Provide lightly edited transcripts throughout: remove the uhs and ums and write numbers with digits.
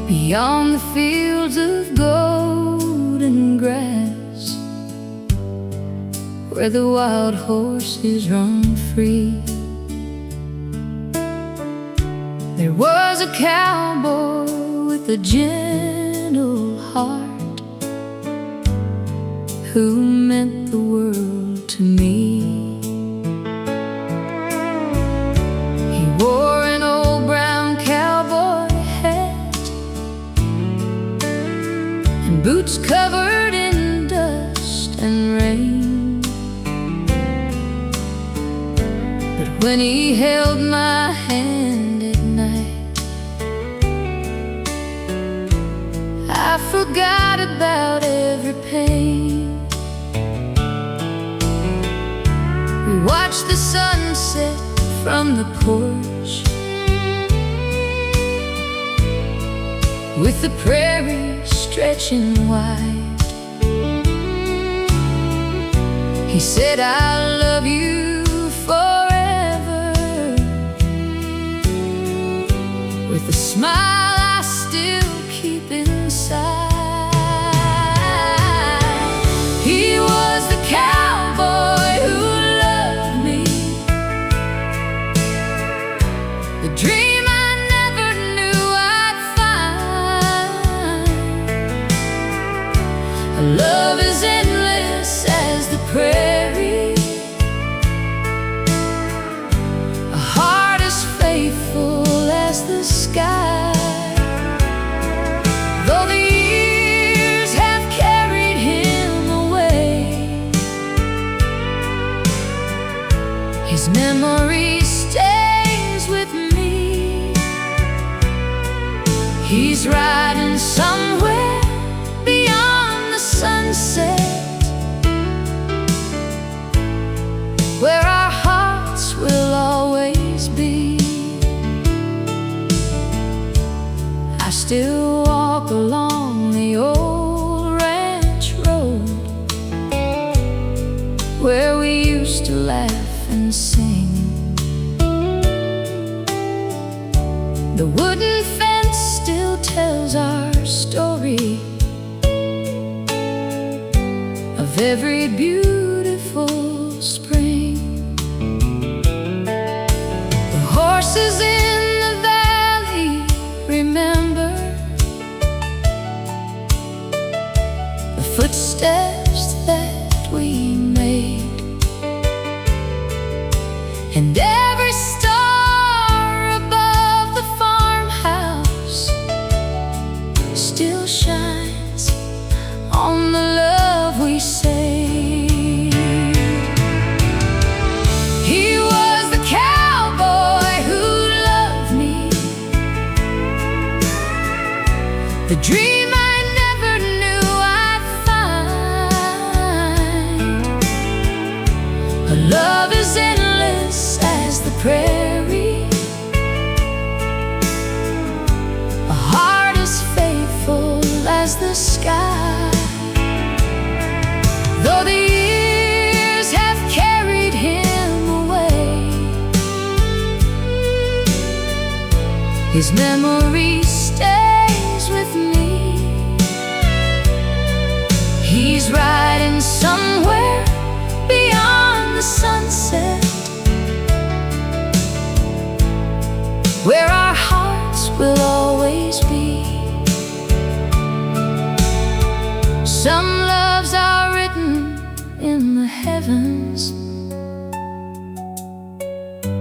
beyond the fields of golden grass, where the wild horses run free. There was a cowboy with a gentle heart who meant the world to me. He wore an old brown cowboy hat and boots covered in dust and rain. But when he held my hand at night, I forgot about every pain. We watched the sunset from the porch, with the prairie stretching wide. He said, "I'll love you forever," with a smile I still keep inside. He was the cowboy who loved me, the dream I never knew I'd find. A love as endless as the prairie, a heart as faithful as the sky. Though the years have carried him away, his memory stays with me. He's riding somewhere beyond the sunset, where our hearts will always be. I still walk along the old ranch road, where we used to laugh and sing. The wooden fence still tells our story of every beautiful spring. The horses in the valley remember the footsteps that we made, and every star above the farmhouse still shines on the love we saved. He was the cowboy who loved me, the dream I never knew I'd find. A love as endless as the prairie, a heart as faithful as the sky. Though the years have carried him away, his memory stays with me. He's riding somewhere beyond the sunset, where our hearts will always be. Some loves are written in the heavens,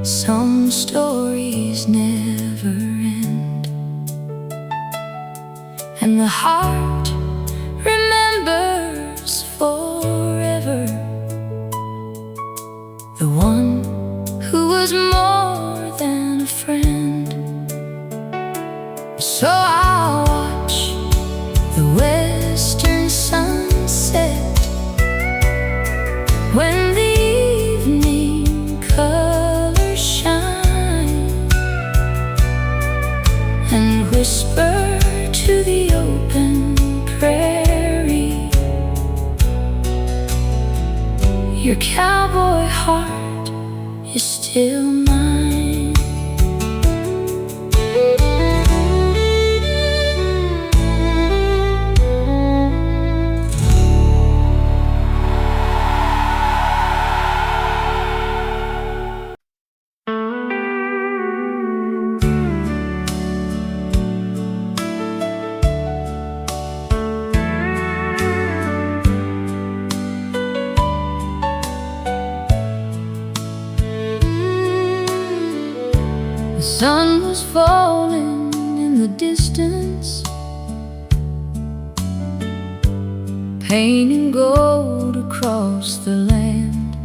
some stories never end, and the heart remembers forever the one who was more than a friend. So I'll watch the western sunset when the evening colors shine, and whisper to the open prairie, your cowboy heart is still mine. sun was falling in the distance, painting gold across the land.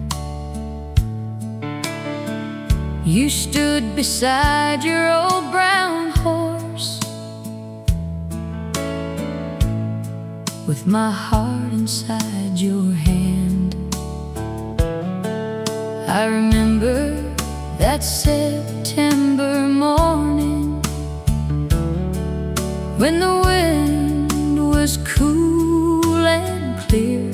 You stood beside your old brown horse, with my heart inside your hand. I remember that September morning, when the wind was cool and clear.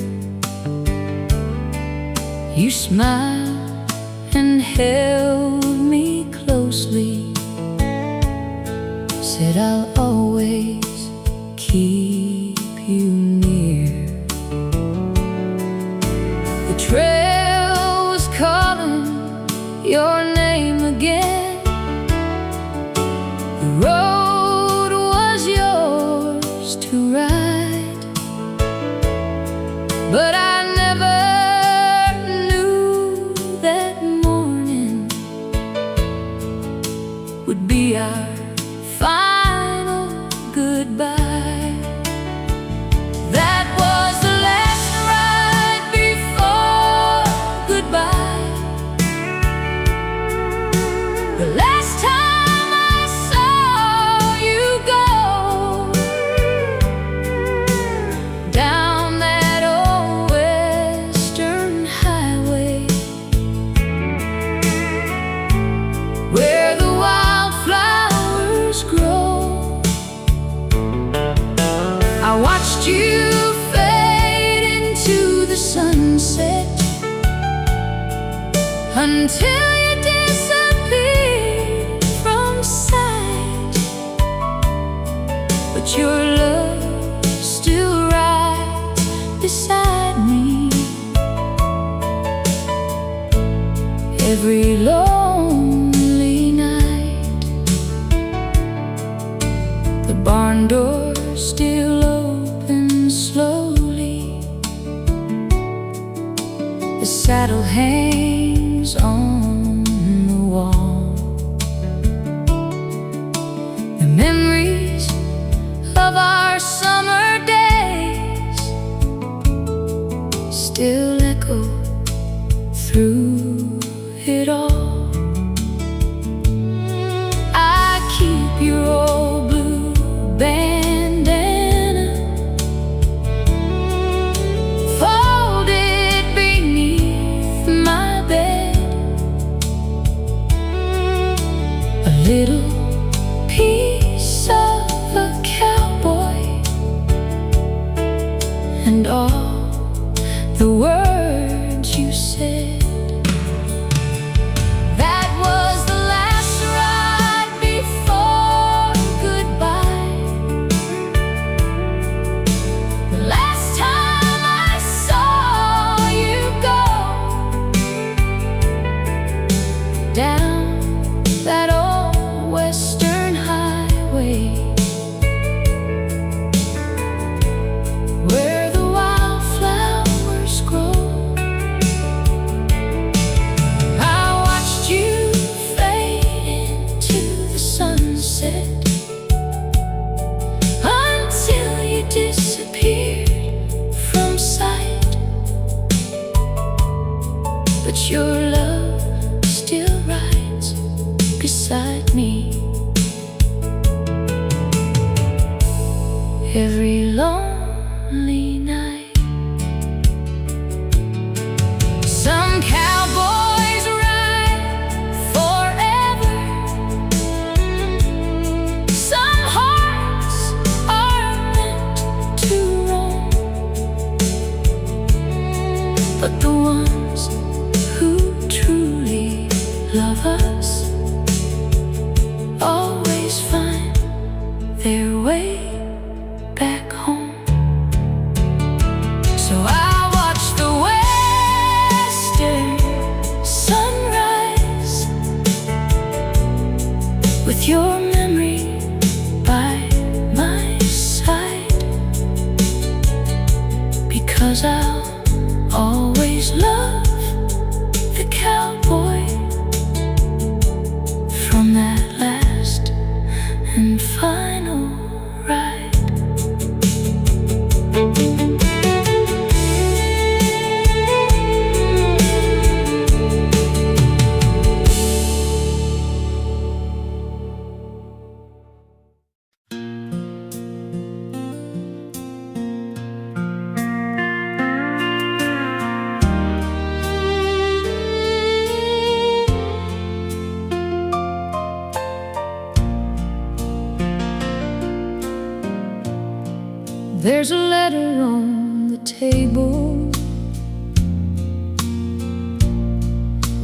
You smiled and held me closely, said I'll always keep you near. The trail was calling your name again. The road was yours to ride, but I never knew that morning would be our final goodbye. That was the last ride before goodbye. The last time I saw you go down that old western highway, where the wildflowers grow. I watched you fade into the sunset until you disappeared from sight. But your love still rides beside me. Every lonely night, the barn door still opens slowly. The saddle hangs on the wall. The memories of our summer days still echo through it all. I keep your old blue bandana folded beneath my bed. A little piece of a cowboy, and all the words you said. That was the last ride before goodbye. The last time I saw you go down that old western highway, where the wildflowers grow. I watched you fade into the sunset until you disappeared from sight. But your love still rides beside me. Every lonely night, some cowboys ride forever, some hearts are meant to roam, but the ones who truly love us always find their way back home. So I watch the western sunrise with your memory by my side, because I'll always love the cowboy from that last There's a letter on the table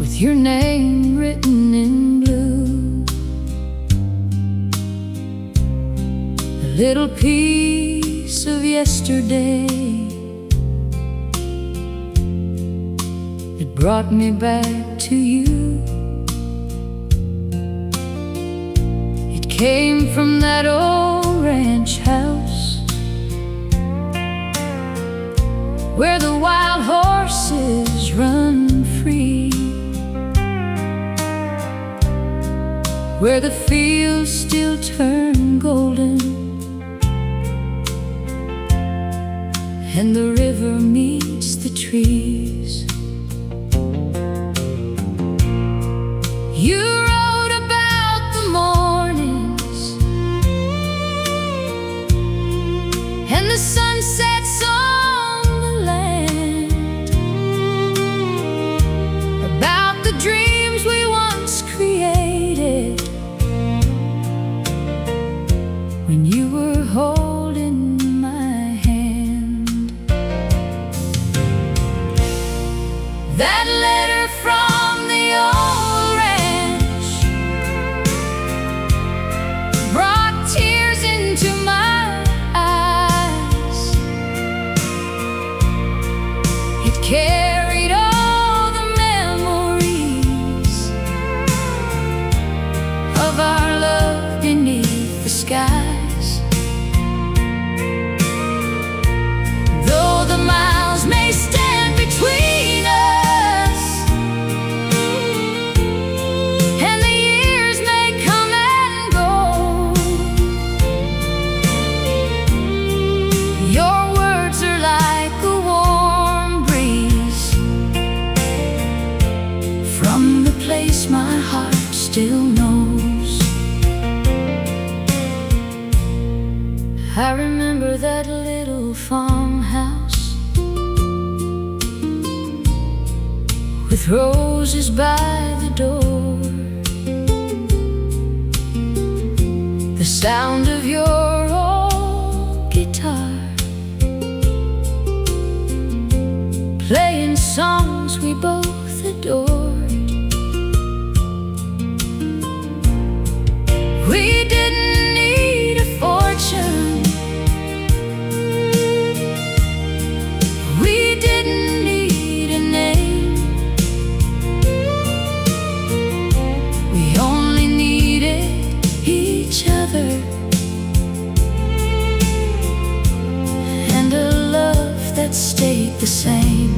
with your name written in blue, a little piece of yesterday. It brought me back to you. It came from that old ranch house where the wild horses run free, where the fields still turn golden and the river meets the trees. You wrote about the mornings and the sunsets on the land, about the dreams we once created when you were holding my hand. That letter from the old ranch brought tears into my eyes. It carried all the memories of our love beneath the skies. Though the miles may stand between us and the years may come and go, your words are like a warm breeze from the place my heart still knows. I remember that little farmhouse with roses by the door, the sound of your old guitar, playing songs we both adored. We didn't need a fortune, we didn't need a name, we only needed each other and a love that stayed the same.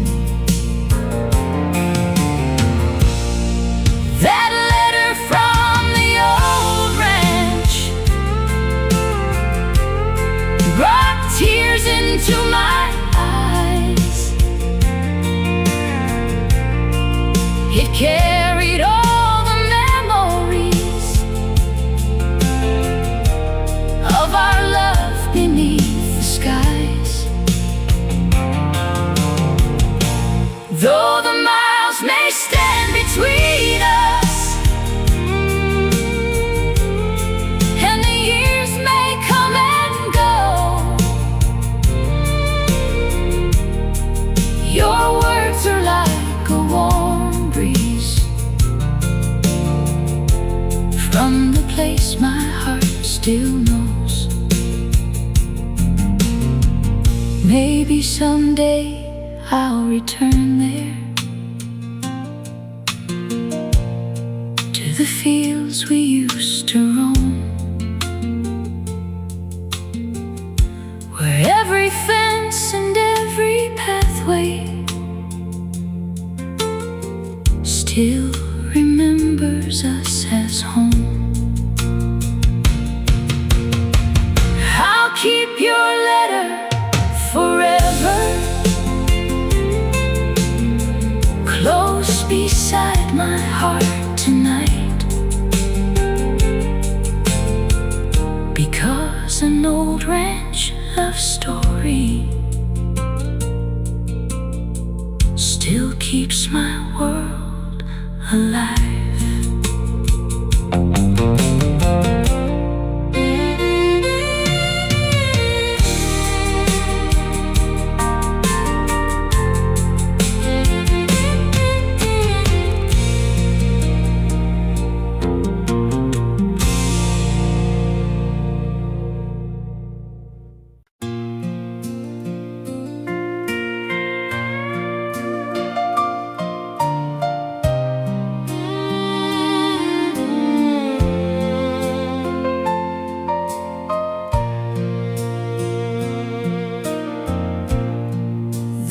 That letter from the old ranch brought tears into my eyes. It carried all the memories of our love beneath the skies. Though the miles may stand between us and the years may come and go, your words are like a warm breeze from the place my heart still knows. Maybe someday I'll return there to the fields we used to roam, where every fence and every pathway still remembers us as home. I'll keep your letter forever close beside my heart tonight, because an old ranch love story still keeps my world alive.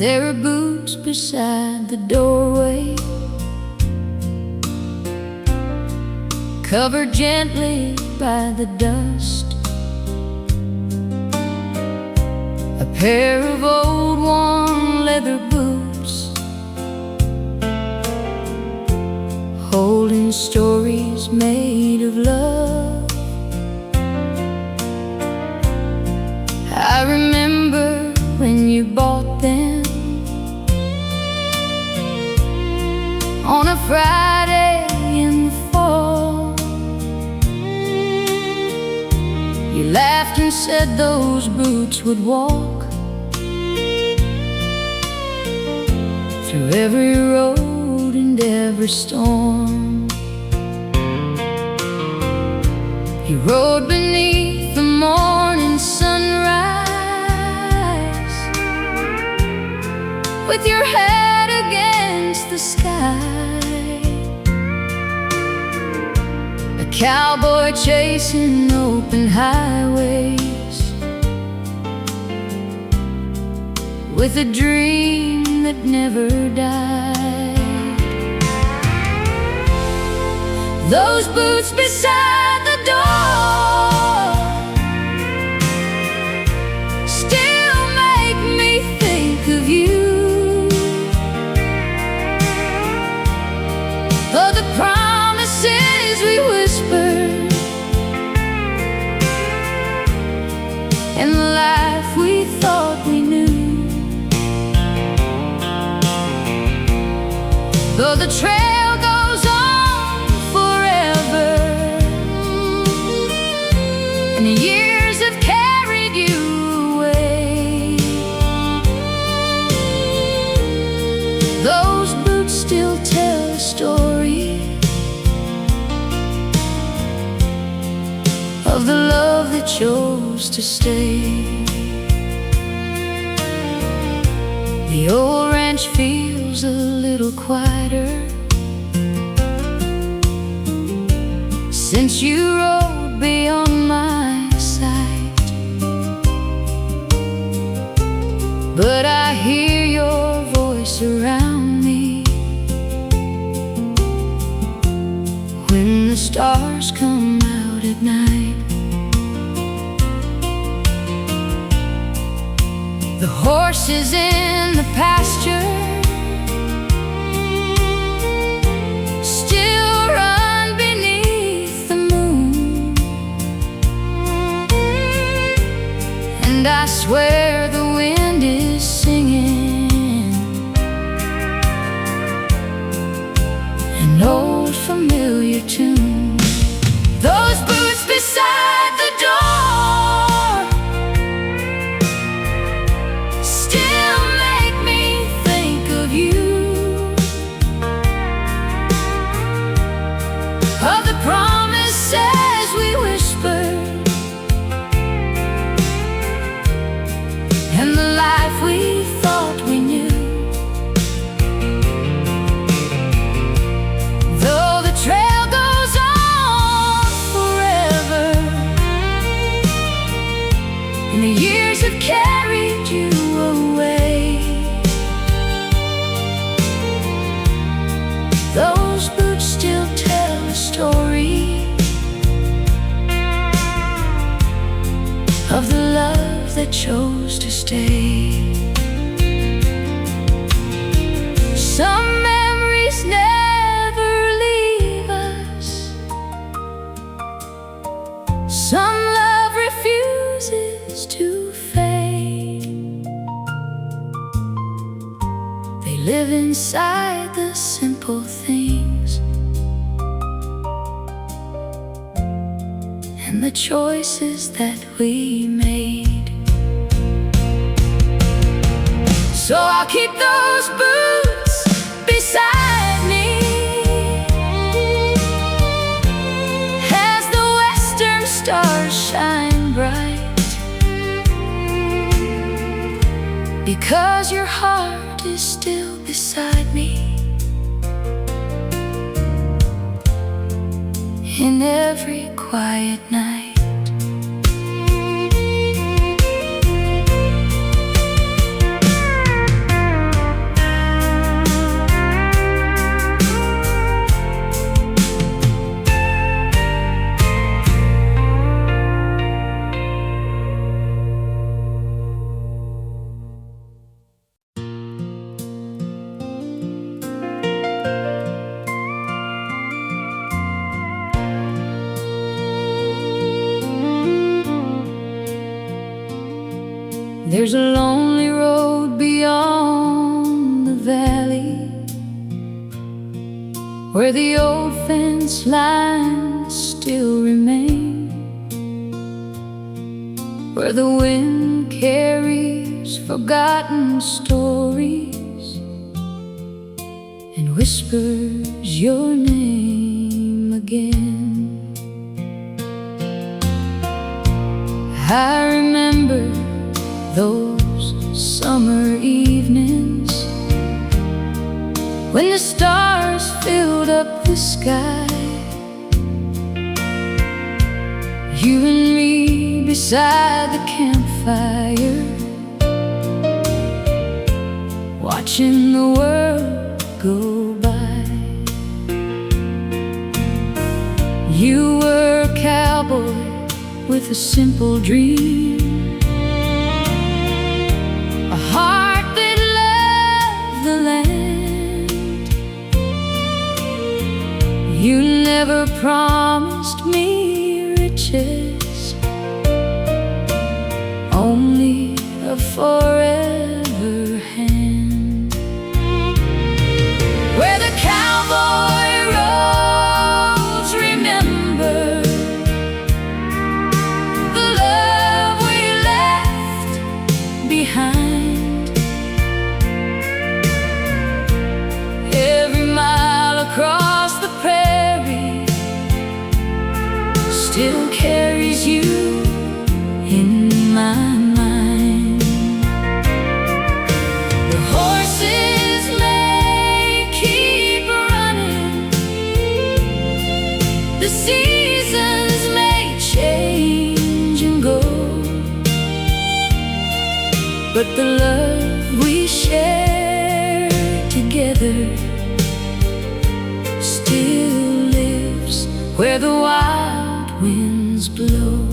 There are boots beside the doorway, covered gently by the dust. A pair of old worn leather boots, holding stories made of love. I remember when you bought them on a Friday in the fall. You laughed and said those boots would walk through every road and every storm. You rode beneath the morning sunrise, with your head against the sky, a cowboy chasing open highways, with a dream that never died. Those boots beside the door still make me think of you. Oh, the promises we whispered, and the life we thought we knew. Though the trail goes on forever, and the years have carried you away, those boots still tell a story of the love that chose to stay. The old ranch feels a little quieter since you rode beyond my sight, but I hear your voice around me when the stars come out at night. The horses in the pasture still run beneath the moon, and I swear the wind is singing an old familiar tune. Those boots beside the door still make me think of you, of the promises we whispered, and the life we thought we knew. Though the trail goes on forever, and the years have carried you away, those boots still tell a story of the love that chose to stay. Some memories never leave us, some love refuses to fade. They live inside the simple things and the choices that we made. So I'll keep those boots beside me as the western stars shine bright, because your heart is still beside me in every quiet night. There's a lonely road beyond the valley, where the old fence lines still remain, where the wind carries forgotten stories and whispers your name again. I remember those summer evenings when the stars filled up the sky, you and me beside the campfire, watching the world go by. You were a cowboy with a simple dream, a heart that loved the land. You never promised me riches, only a forever hand. Where the cowboy roads remember the love we left behind. Every mile across the prairie still carries you in my mind. The horses may keep running, the seasons may change and go, but the love we share together still lives where the wild winds blow.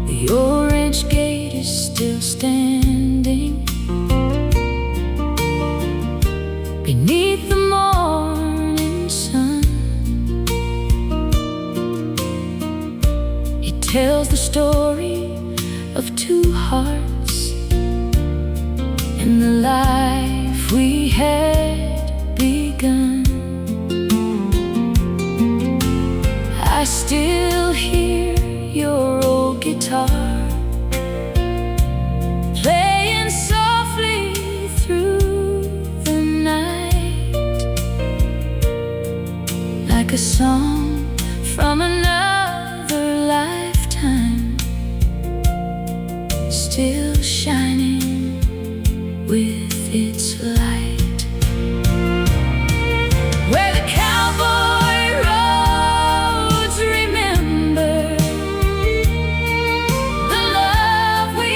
The orange gate is still standing beneath the morning sun. It tells the story of two hearts and the life we had begun. I still hear your old guitar playing softly through the night, like a song from another lifetime, still shining with its light. Where the cowboy roads remember the love we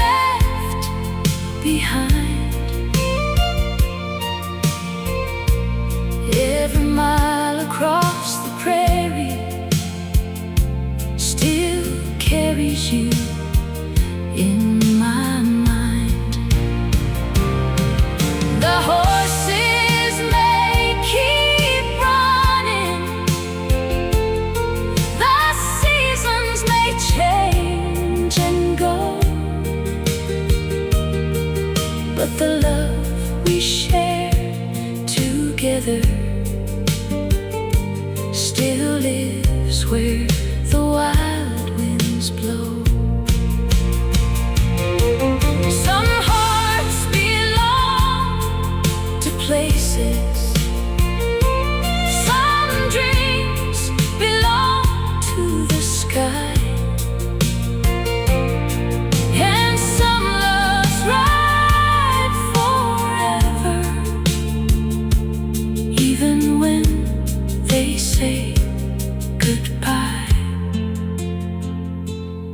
left behind. Every mile across the prairie still carries you in my mind. The horses may keep running, the seasons may change and go, but the love we share together still lives where the wild winds blow. Some hearts belong to places, some dreams belong to the sky, and some loves right forever, even when they say goodbye.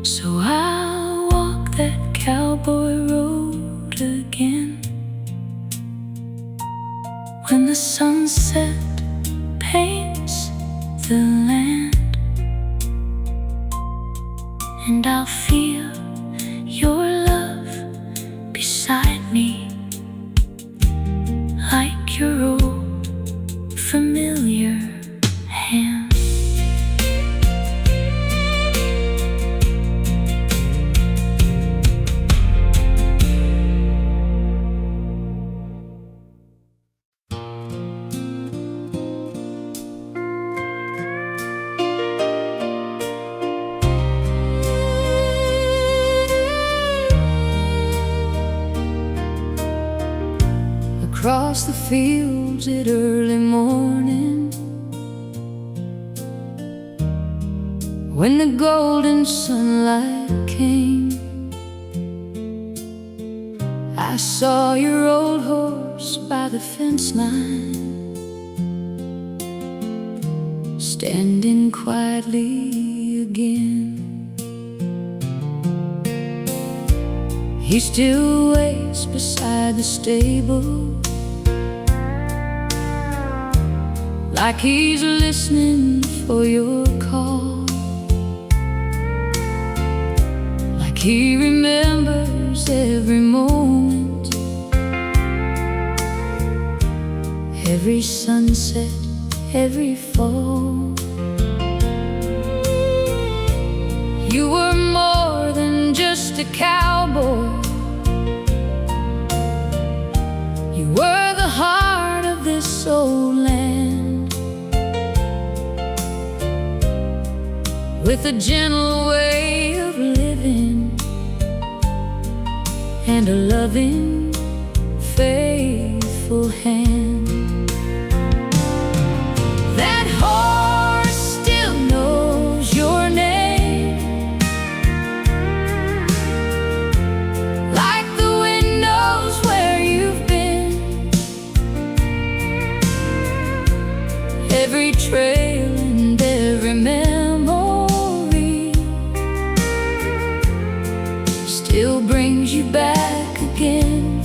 So I'll walk that cowboy road again when the sunset paints the land, and I'll feel your love beside me, like your old familiar hand. across the fields at early morning, when the golden sunlight came. I saw your old horse by the fence line, standing quietly again. He still waits beside the stable, like he's listening for your call, like he remembers every moment, every sunset, every fall. You were more than just a cowboy. You were the heart of this old land, with a gentle way of living and a loving, faithful hand. That horse still knows your name, like the windows where you've been, every trail and every memory still brings you back again.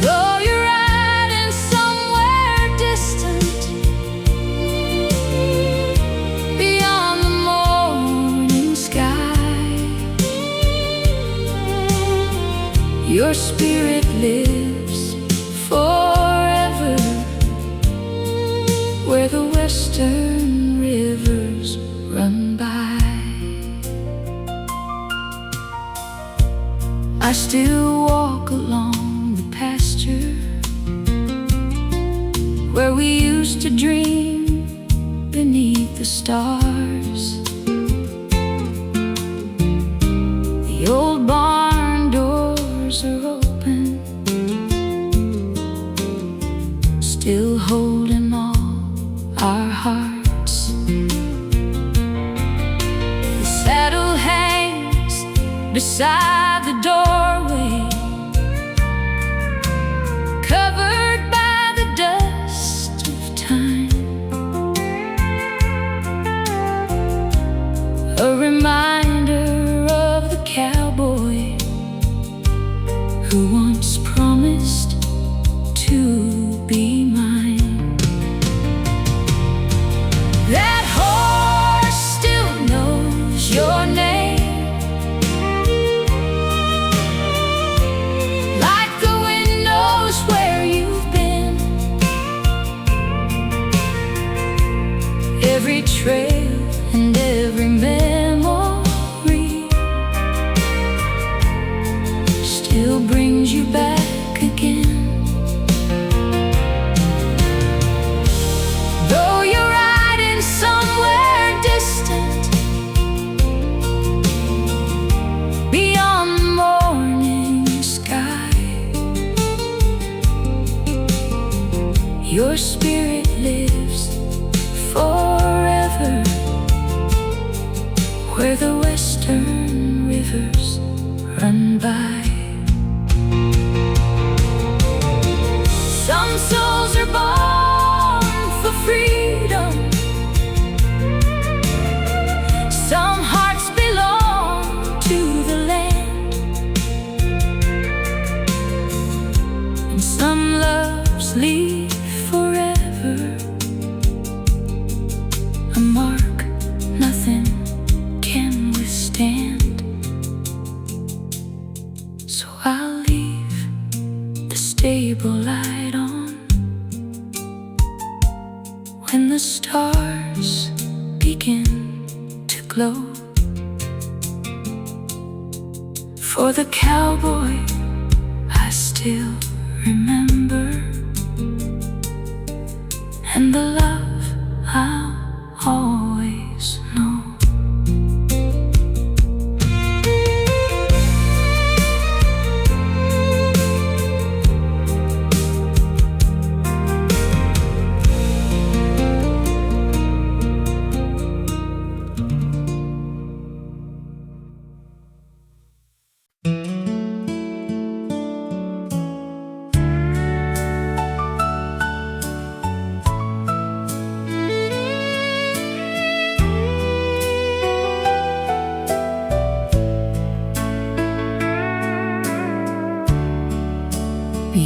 Though you're riding somewhere distant, beyond the morning sky, your spirit lives forever where the western rivers run by. I still walk along the pasture where we used to dream beneath the stars. The old barn doors are open, still holding all our hearts. The saddle hangs beside the doorway, covered by the dust of time, a reminder of the cowboy who once promised to be mine. That horse still knows your name, like the windows where you've been, every trail and every memory still brings you back again. Though you're riding somewhere distant, beyond the morning sky, your spirit lives forever where the western rivers run by. Some souls are born for freedom, some hearts belong to the land, and some loves leave forever, a mark nothing can withstand. So I'll leave the stable light on when the stars begin to glow, for the cowboy I still remember, and the love I'll always know.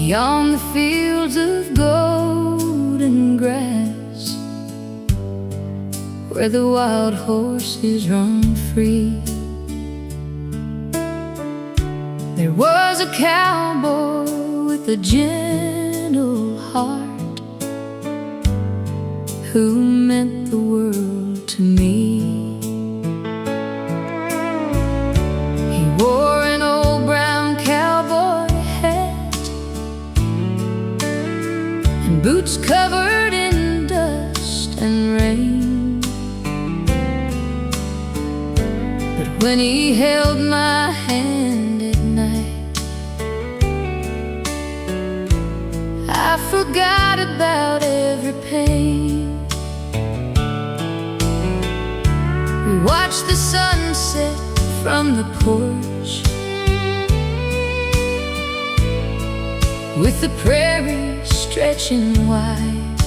beyond the fields of golden grass, where the wild horses run free. There was a cowboy with a gentle heart who meant the world to me. He wore an old brown cowboy hat and boots covered in dust and rain. But when he held my hand at night, I forgot about every pain. We watched the sunset from the porch, with the prairie stretching wide.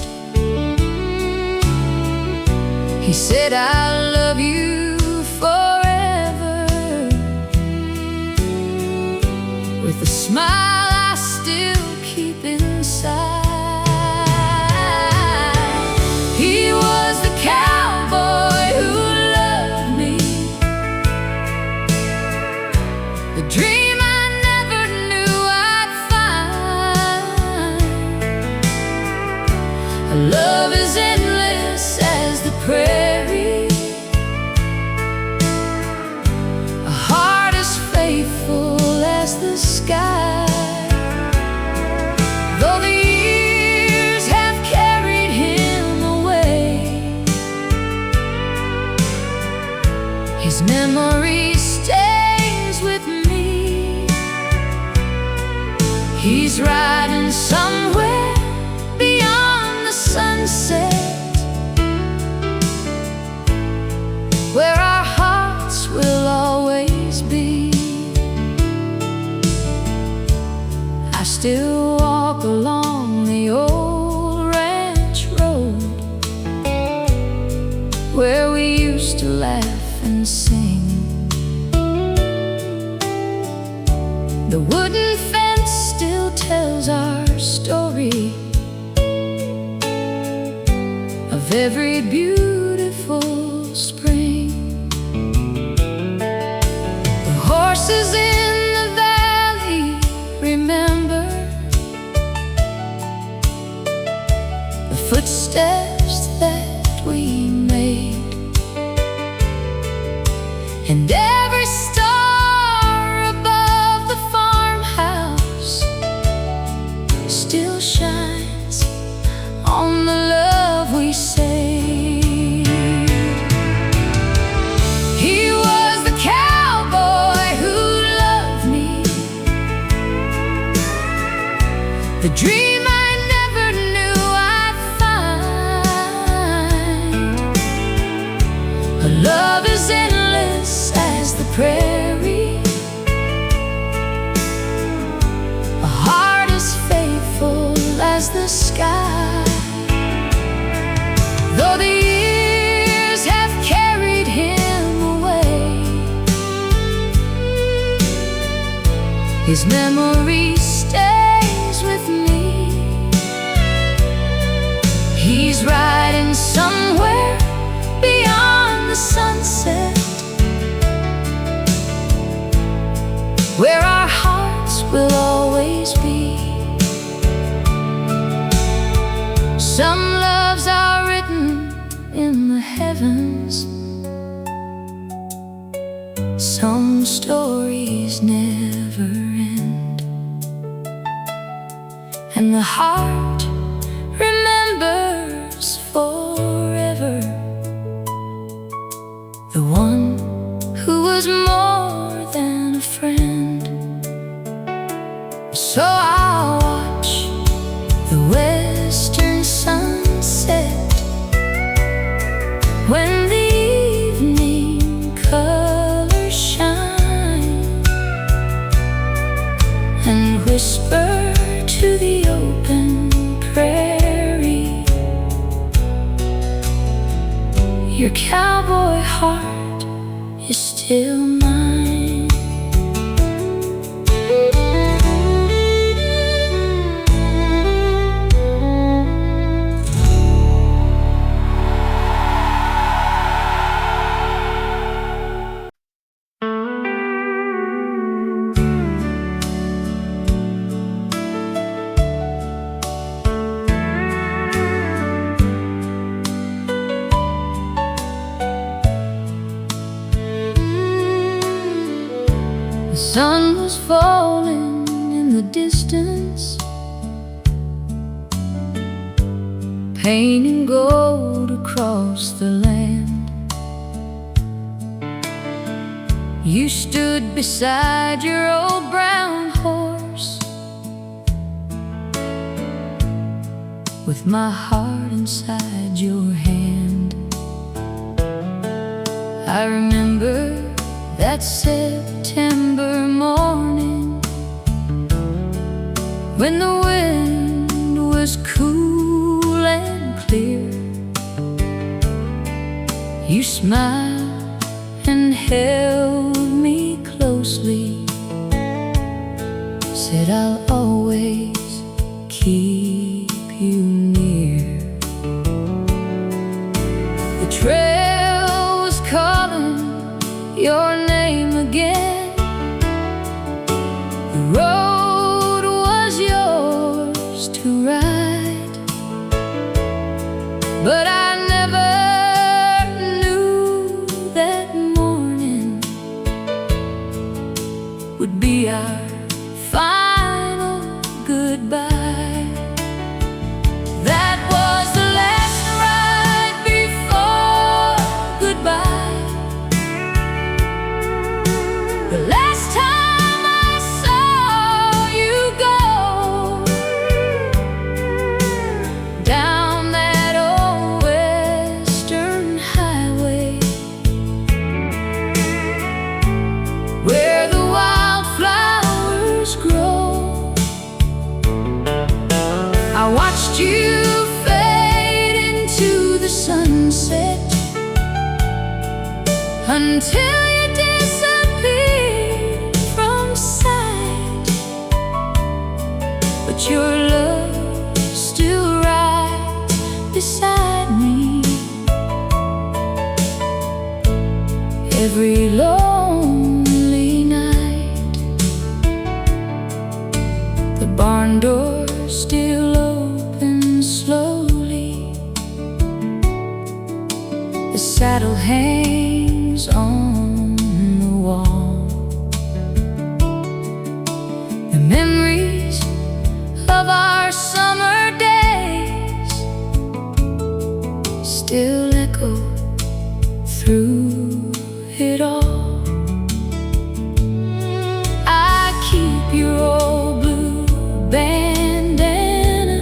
He said, "I'll love you forever," with a smile I still keep inside. He was the cowboy who loved me, the dream I never knew I'd find. A love as endless as the prairie, a heart as faithful as the sky. Though the years have carried him away, his memory stays with me. He's riding somewhere beyond the sunset, where our hearts will always be. I still walk along the old ranch road, where we used to laugh and sing. The wooden fence still tells our story of every beautiful spring. The horses in the valley remember the footsteps that we made, and every star above the farmhouse still shines on the love we saved. He was the cowboy who loved me, the dream I never knew I'd find. A love as endless as the prairie, a heart as faithful as the sky. Though the years have carried him away, his memory stays with me. He's riding somewhere beyond the sunset, where our hearts will always be. Some loves are written in the heavens, some stories never end, and the heart remembers forever the one who was more than a friend. So I'll watch the western sunset when the evening colors shine, and whisper to the open prairie, your cowboy heart is still mine. sun was falling in the distance, painting gold across the land. You stood beside your old brown horse, with my heart inside your hand. I remember that September morning, when the wind was cool and clear. You smiled and held me closely, said I'll always keep you near. The trail was calling your name again. The road was yours to ride, but I never knew that morning would be our final goodbye. That was the last ride before goodbye. The last time I saw you go down that old western highway, where the wildflowers grow. I watched you fade into the sunset until you disappeared from sight. But your love still rides beside me. Every lonely night, the barn door still opens slowly. The saddle hangs on the wall. The memories of our summer days still echo through it all. I keep your old blue bandana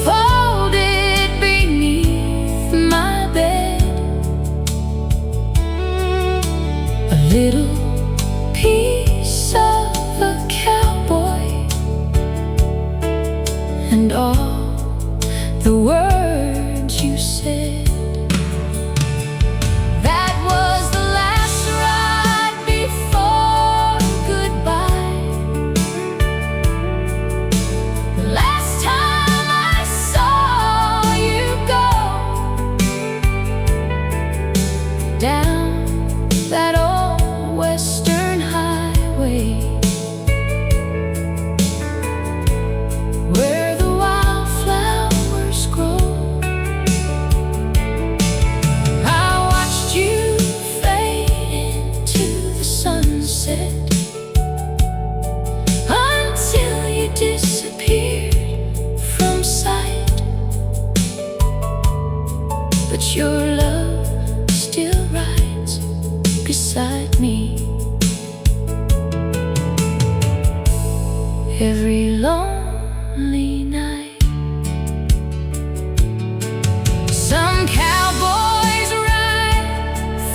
folded beneath my bed. A little piece of a cowboy, and all the words you said. That was the last ride before goodbye. The last time I saw you go down that old western highway, where the wildflowers grow. I watched you fade into the sunset until you disappeared from sight. But your love still rides beside me. Every lonely night, some cowboys ride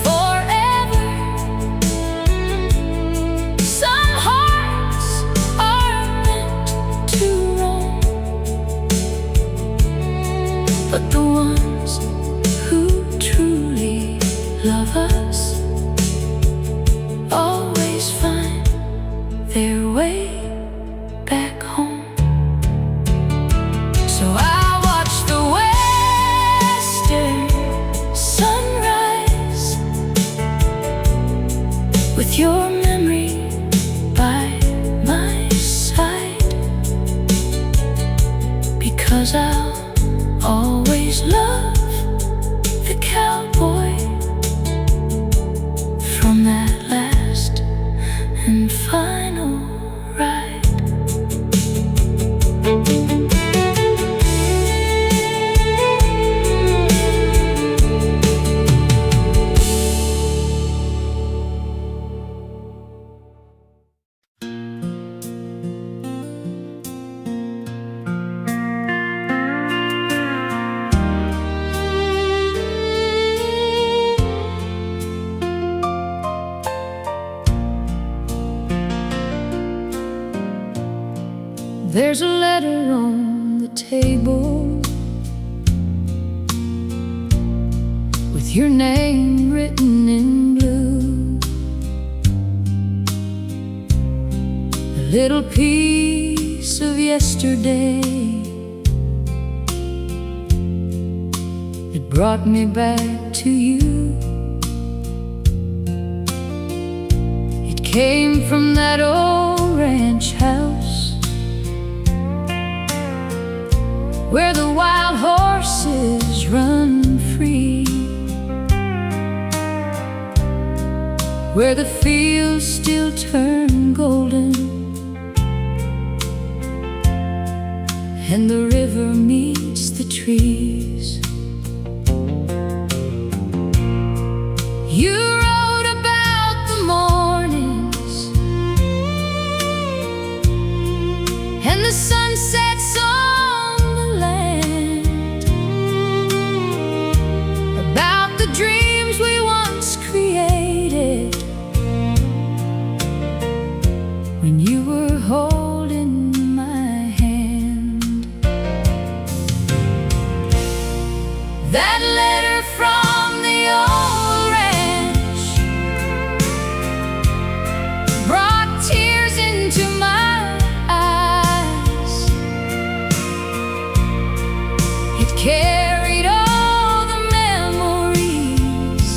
forever, some hearts are meant to roam, but the ones who truly love us always find their way back home. So I watch the western sunrise with your memory by my side, because I'll always love the cowboy from that last There's a letter on the table with your name written in blue, a little piece of yesterday. It brought me back to you. It came from that old ranch house where the wild horses run free, where the fields still turn golden and the river meets the trees. You wrote about the mornings and the sunsets on the land, about the dreams we once created when you were holding my hand. That letter from the old ranch brought tears into my eyes. It carried all the memories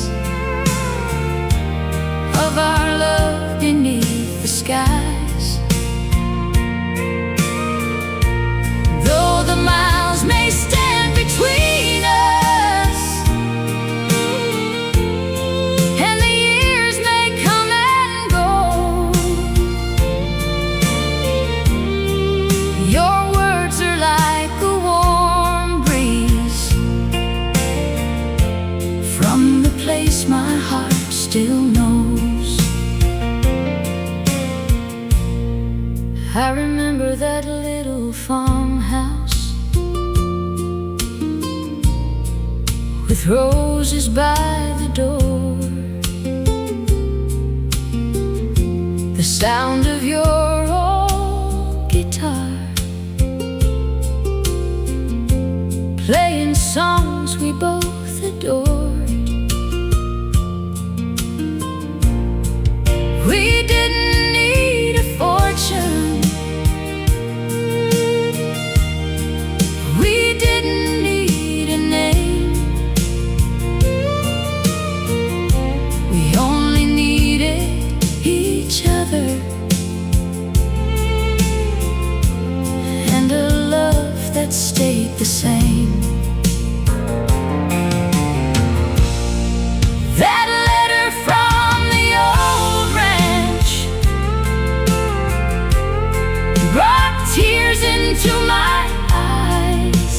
of our love beneath the skies. Though the miles may stand between us and the years may come and go, your words are like a warm breeze from the place my heart still knows. I remember that little farmhouse with roses by the door, the sound of your old guitar, playing songs we both adored. We didn't need a fortune, we didn't need a name, we only needed each other and a love that stayed the same. That letter from the old ranch brought tears into my eyes.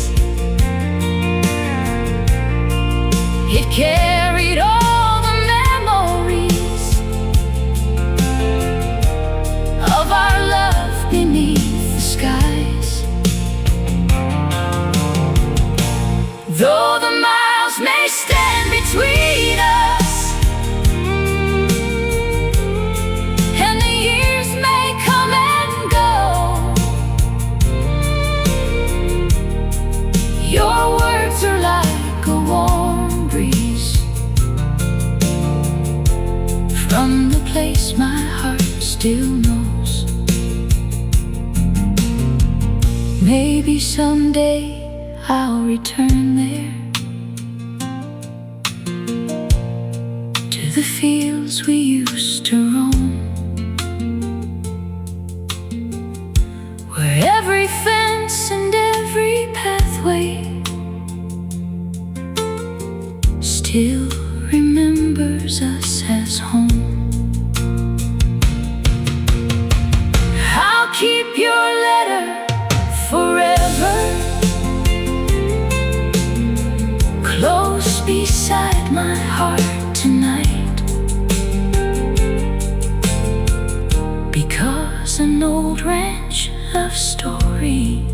It carried all the memories of our love beneath the skies. Though the miles may stand between us and the years may come and go, your words are like a warm breeze from the place my heart still knows. Maybe someday I'll return there to the fields we used to roam, where every fence and every pathway still remembers us as home. I'll keep your letter forever close beside my heart tonight, because an old ranch love story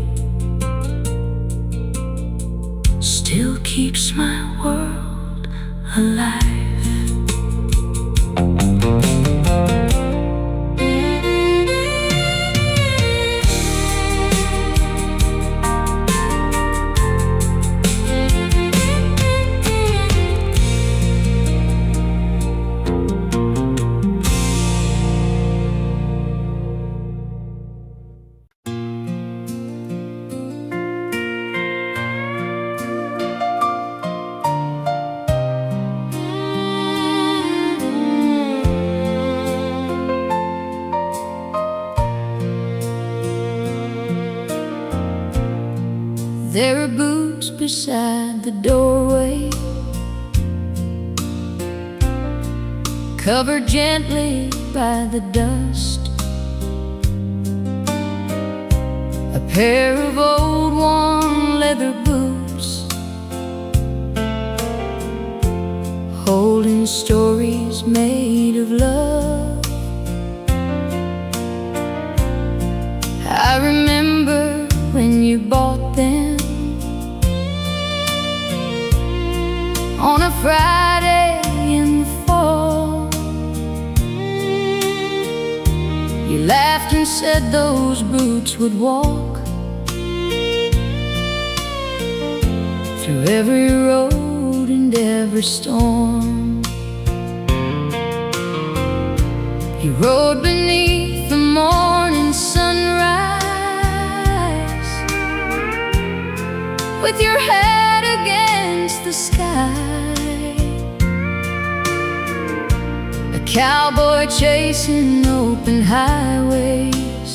still keeps my world alive. boots beside the doorway, covered gently by the dust. A pair of old worn leather boots, holding stories made of love. I remember when you bought them on a Friday in the fall. You laughed and said those boots would walk through every road and every storm. You rode beneath the morning sunrise, with your head against the sky, a cowboy chasing open highways,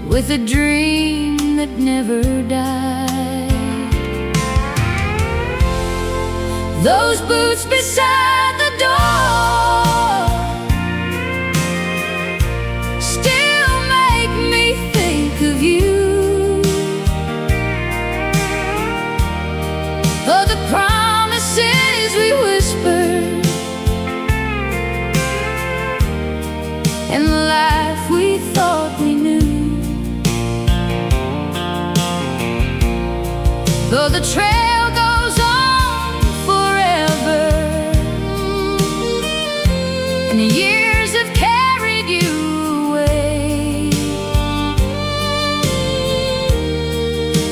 with a dream that never died. Those boots beside the door still make me think of you. Oh, the promises we whispered, and the life we thought we knew. Though the trail goes on forever, and the years have carried you away,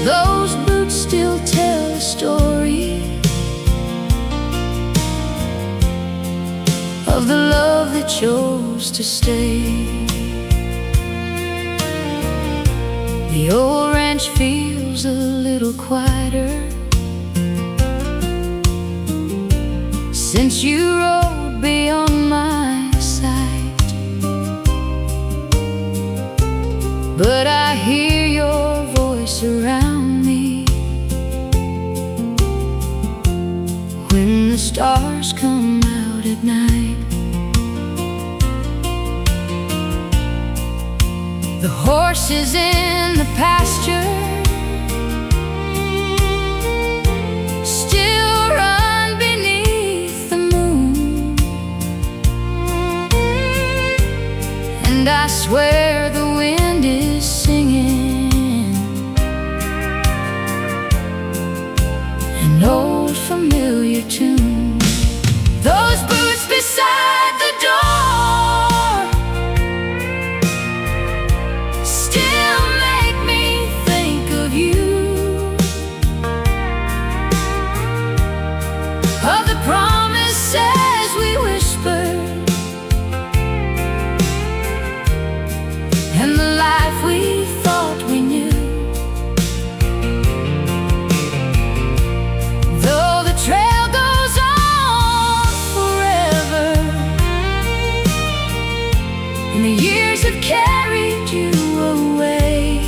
those boots still tell a story of the love that chose to stay. The old ranch feels a little quieter since you rode beyond my sight, but I hear your voice around me when the stars come out at night. The horses in the pasture still run beneath the moon, and I swear the wind is singing an old familiar tune. Those boots beside the door still make me think of you, of the promises we whispered, and the life we thought we knew. Though the trail goes on forever, and the years have carried you away,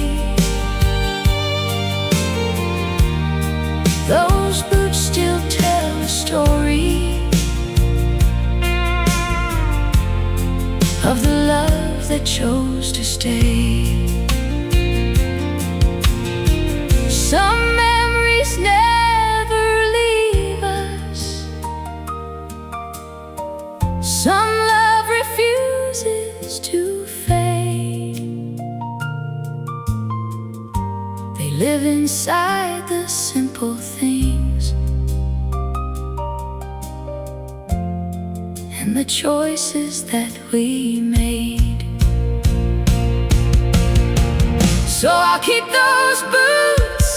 those boots still tell a story of the love that chose to stay. Some memories never leave us, some love refuses to fade. They live inside the simple things and the choices that we made. So I'll keep those boots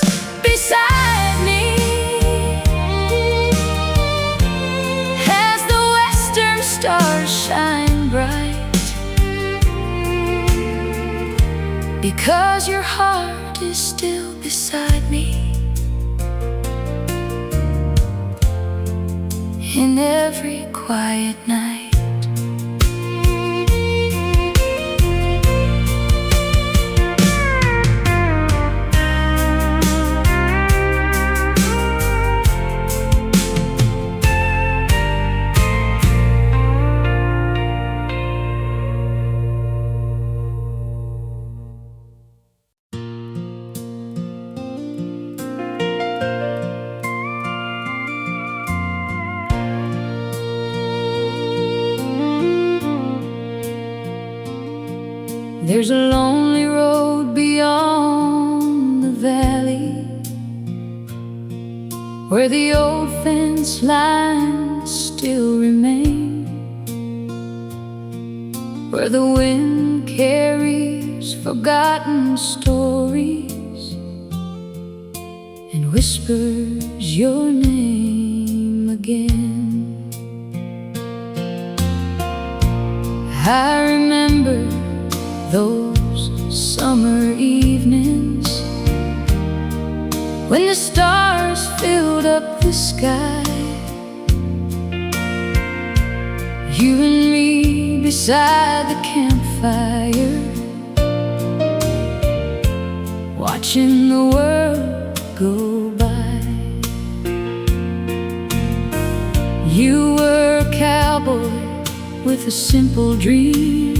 beside me as the western stars shine bright, because your heart is still beside me in every quiet night. There's a lonely road beyond the valley, where the old fence lines still remain, where the wind carries forgotten stories and whispers your name again. I remember those summer evenings when the stars filled up the sky, you and me beside the campfire, watching the world go by. You were a cowboy with a simple dream,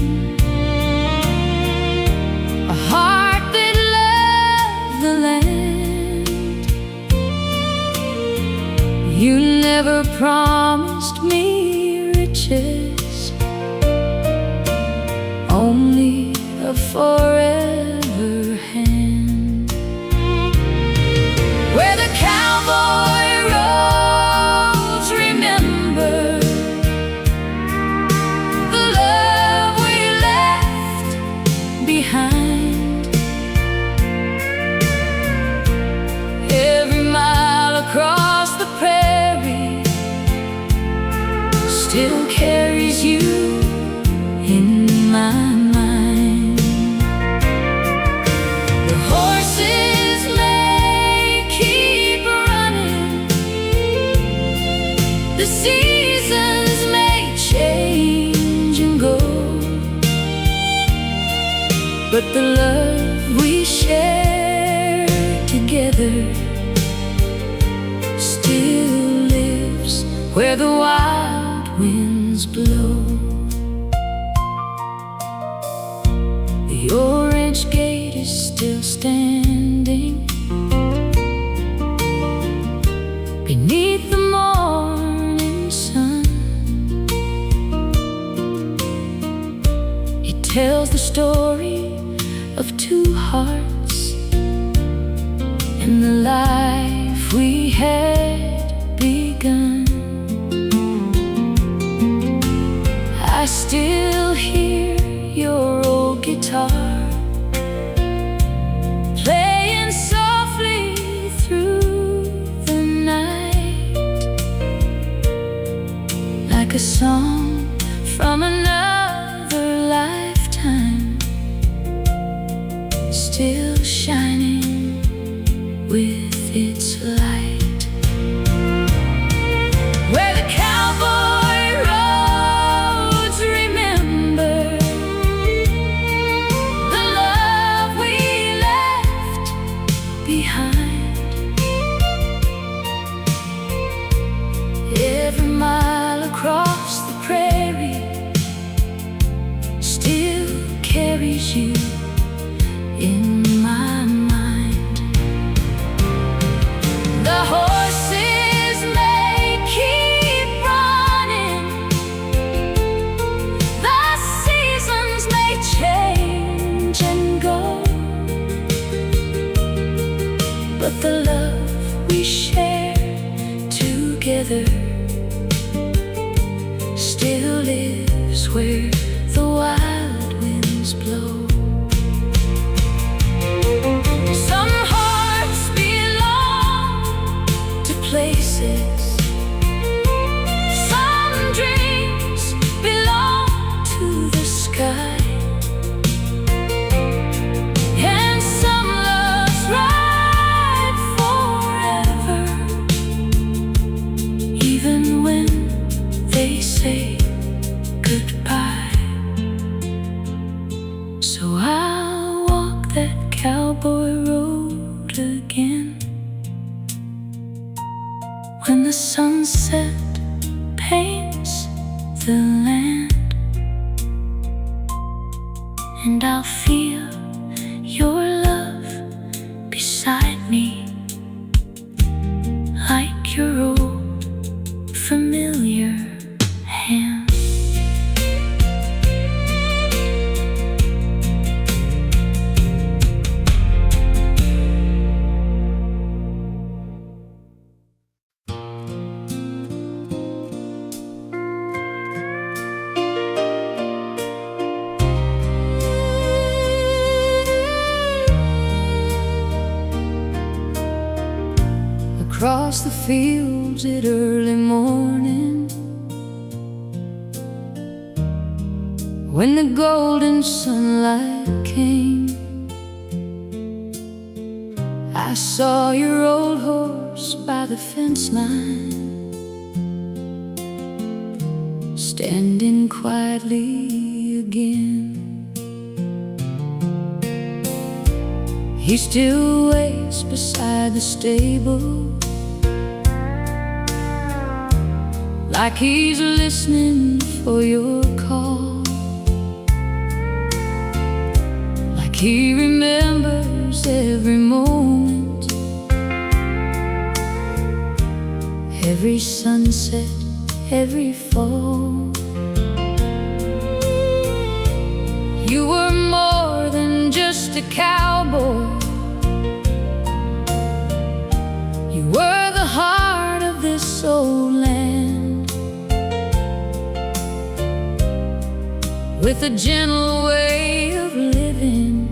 a heart that loved the land. You never promised me riches, only a forever hand. Where the cowboy roads remember the love we left behind. Every mile across the prairie still carries you in my mind. The horses may keep running, the seasons may change and go, but the love we share together still lives where the wild winds blow. The orange gate is still standing beneath the morning sun. It tells the story of two hearts and the life we had begun. I still hear your old guitar playing softly through the night, like a song from another lifetime, still shining with its light. Where the cowboy roads remember the love we left behind. Every mile across the prairie still carries you in my mind. The horses may keep running, the seasons may change and go, but the love we share together still lives where the wild winds blow. Some hearts belong to places, some dreams belong to the sky, and some loves ride forever, even when they say goodbye. So I'll walk that cowboy road again when the sunset paints the land, and I'll feel your love beside me, like your old familiar hand. across the fields at early morning, when the golden sunlight came. I saw your old horse by the fence line, standing quietly again. He still waits beside the stable, like he's listening for your call, like he remembers every moment, every sunset, every fall. You were more than just a cowboy. You were the heart of this old land, with a gentle way of living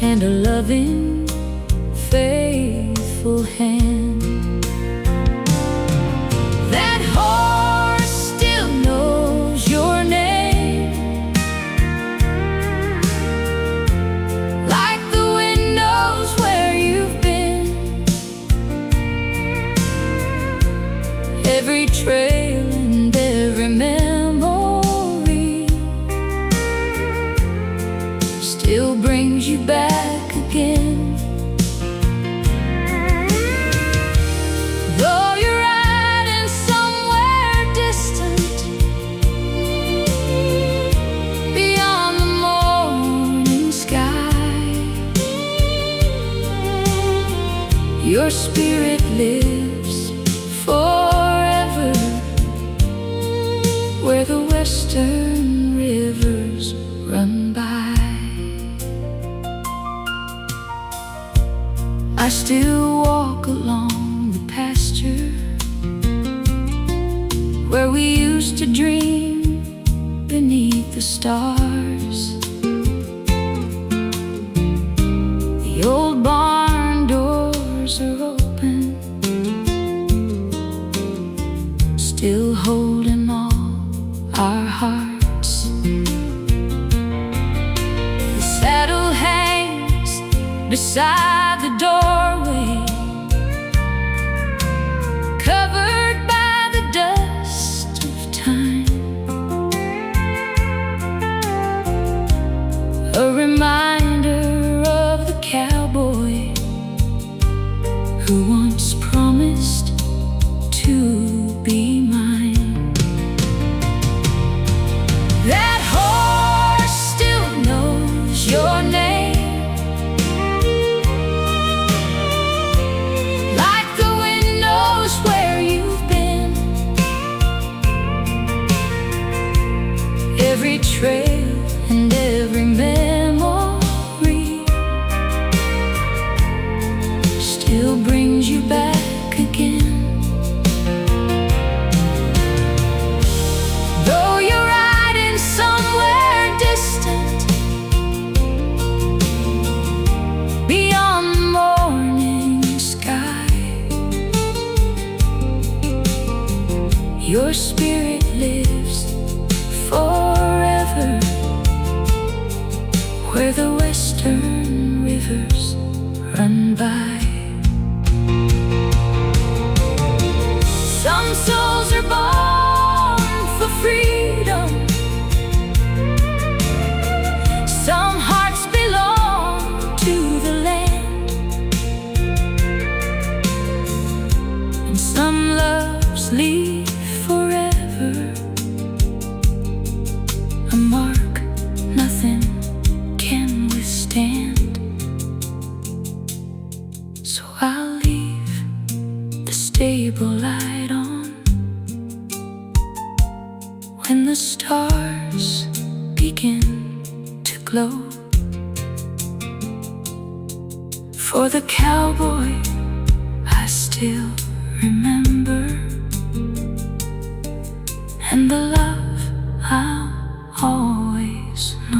and a loving, faithful hand. That horse still knows your name, like the wind knows where you've been. Every trail and every memory still brings you back again. Though you're riding somewhere distant, beyond the morning sky, your spirit lives forever where the western rivers run by. I still walk along the pasture where we used to dream beneath the stars. The old barn doors are open, still holding all our hearts. The saddle hangs beside the doorway, covered by the dust of time, a reminder of the cowboy who once promised to be mine. That horse still knows your name, like the wind knows where you've been. Every trail and every memory still brings you back again. Though you're riding somewhere distant, beyond the morning sky, your spirit lives forever where the western rivers run by. Some souls are born for freedom, some hearts belong to the land, and some loves leave forever, a mark nothing can withstand. So I'll leave the stable light on when the stars begin to glow, for the cowboy I still remember, and the love I'll always know.